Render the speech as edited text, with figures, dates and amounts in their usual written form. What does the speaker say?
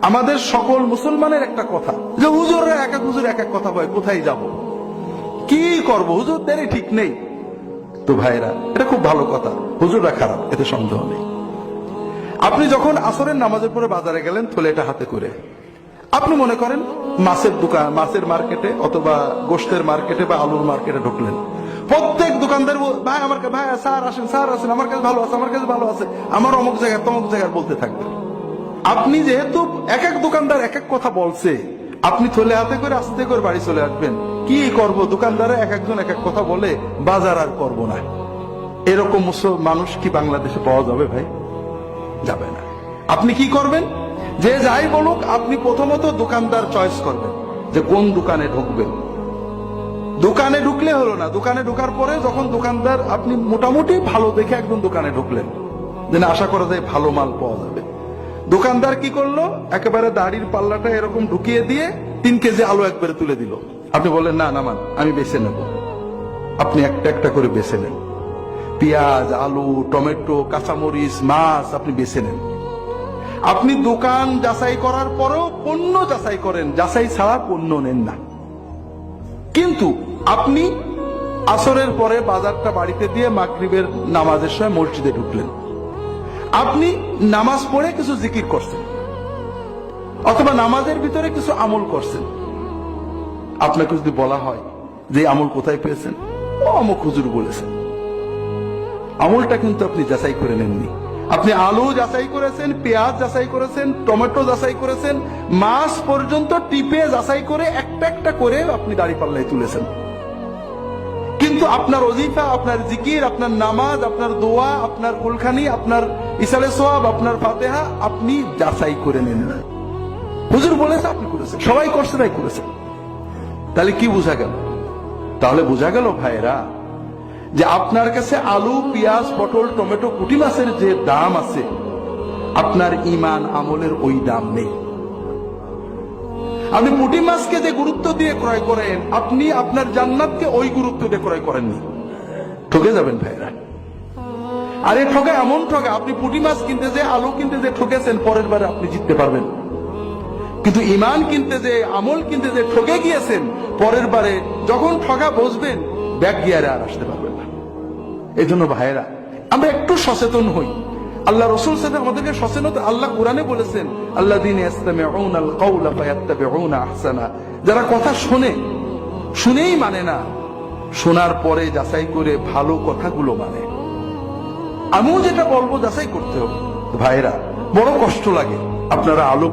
আমাদের সকল মুসলমানের একটা কথা যে হুজুররা এক এক হুজুর এক এক কথা বলে, কোথায় যাব, কি করব, হুজুরদেরই ঠিক নেই। তো ভাইরা, এটা খুব ভালো কথা, হুজুররা খারাপ, এতে সন্দেহ নেই। আপনি যখন আসরের নামাজের পরে বাজারে গেলেন থলেটা হাতে করে, আপনি মনে করেন মাছের দোকান, মাছের মার্কেটে অথবা গোশতের মার্কেটে বা আলুর মার্কেটে ঢুকলেন, প্রত্যেক দোকানদার ভাই আমার ভাই স্যার আসেন, আমার কাছে ভালো আছে, আমার কাছে ভালো আছে, আমার অমুক জায়গায় তমুক জায়গায় বলতে থাকবেন। আপনি যেহেতু এক এক দোকানদার এক এক কথা বলছে, আপনি থলে হাতে করে আস্তে করে বাড়ি চলে আসবেন। কি করব, দোকানদারে এক একজন এক এক কথা বলে, বাজার আর করব না। এরকম মানুষ কি বাংলাদেশে পাওয়া যাবে ভাই? যাবে না। আপনি কি করবেন, যে যাই বলুক, আপনি প্রথমত দোকানদার চয়েস করবেন যে কোন দোকানে ঢুকবেন। দোকানে ঢুকলে হলো না, দোকানে ঢোকার পরে যখন দোকানদার, আপনি মোটামুটি ভালো দেখে একদম দোকানে ঢুকলেন, যেন আশা করা যায় ভালো মাল পাওয়া যাবে। দোকানদার কি করলো, একেবারে দাড়ির পাল্লাটা এরকম ঢুকিয়ে দিয়ে 3 কেজি আলু একবারে তুলে দিল। আপনি বললেন না নামান, আমি বেছে নেব। আপনি একটা একটা করে বেছে নেন, পেঁয়াজ, আলু, টমেটো, কাঁচামরিচ, মাছ আপনি বেছে নেন। আপনি দোকান যাচাই করার পরেও পণ্য যাচাই করেন, যাচাই ছাড়া পণ্য নেন না। কিন্তু আপনি আসরের পরে বাজারটা বাড়িতে দিয়ে মাগরিবের নামাজের সময় মসজিদে ঢুকলেন। আপনি নামাজ পড়ে কিছু জিকির করছেন অথবা নামাজের ভিতরে কিছু আমল করছেন। আপনাকে যদি বলা হয় যে আমল কোথায় পেয়েছেন, ও অমুক হুজুর বলেছেন, আমলটা কিন্তু আপনি যাচাই করে নেননি। আপনি আলু যাচাই করেছেন, পেঁয়াজ যাচাই করেছেন, টমেটো যাচাই করেছেন, মাছ পর্যন্ত টিপে যাচাই করে একটা একটা করে আপনি দাঁড়িপাল্লায় তুলেছেন। কিন্তু আপনার ওজিফা, আপনার জিকির, আপনার নামাজ, আপনার দোয়া, আপনার কুলখানি, আপনার ইসালে সোয়াব, আপনার ফাতেহা আপনি যাচাই করে নেন। হুজুর বলেছে আপনি করেছেন, সবাই করছে তাই করেছেন। তাহলে কি বোঝা গেল? তাহলে বোঝা গেল ভাইরা, যে আপনার কাছে আলু, পেঁয়াজ, পটল, টমেটো, পুঁটি মাছের যে দাম আছে, আপনার ইমান আমলের ওই দাম নেই। আপনি পুঁটি মাছকে যে গুরুত্ব দিয়ে ক্রয় করেন, আপনি আপনার জান্নাতকে ওই গুরুত্ব দিয়ে ক্রয় করেননি। ঠকে যাবেন ভাইরা। আরে ঠকে, এমন ঠকে, আপনি পুঁটি মাছ কিনতে যে, আলু কিনতে যে ঠকেছেন, পরের বারে আপনি জিততে পারবেন। কিন্তু ইমান কিনতে যে, আমল কিনতে যে ঠকে গিয়েছেন, পরের বারে যখন ঠকা বসবেন, ব্যাক গিয়ারে আর আসতে পারবেন না। এই জন্য ভাইরা, আমরা একটু সচেতন হই। আল্লাহ রসুল সাথে আমাদেরকে সচেতন, আল্লাহ কোরআনে বলেছেন, আল্লাযীনা ইসতামিউনাল কাওলা ফায়াত্তাবিউনা আহসানা, যারা কথা শোনে, শুনেই মানে না, শোনার পরে যাচাই করে ভালো কথাগুলো মানে। আমিও যেটা বলবো যাচাই করতে হবে। ভাইরা, বড় কষ্ট লাগে। আপনারা আলো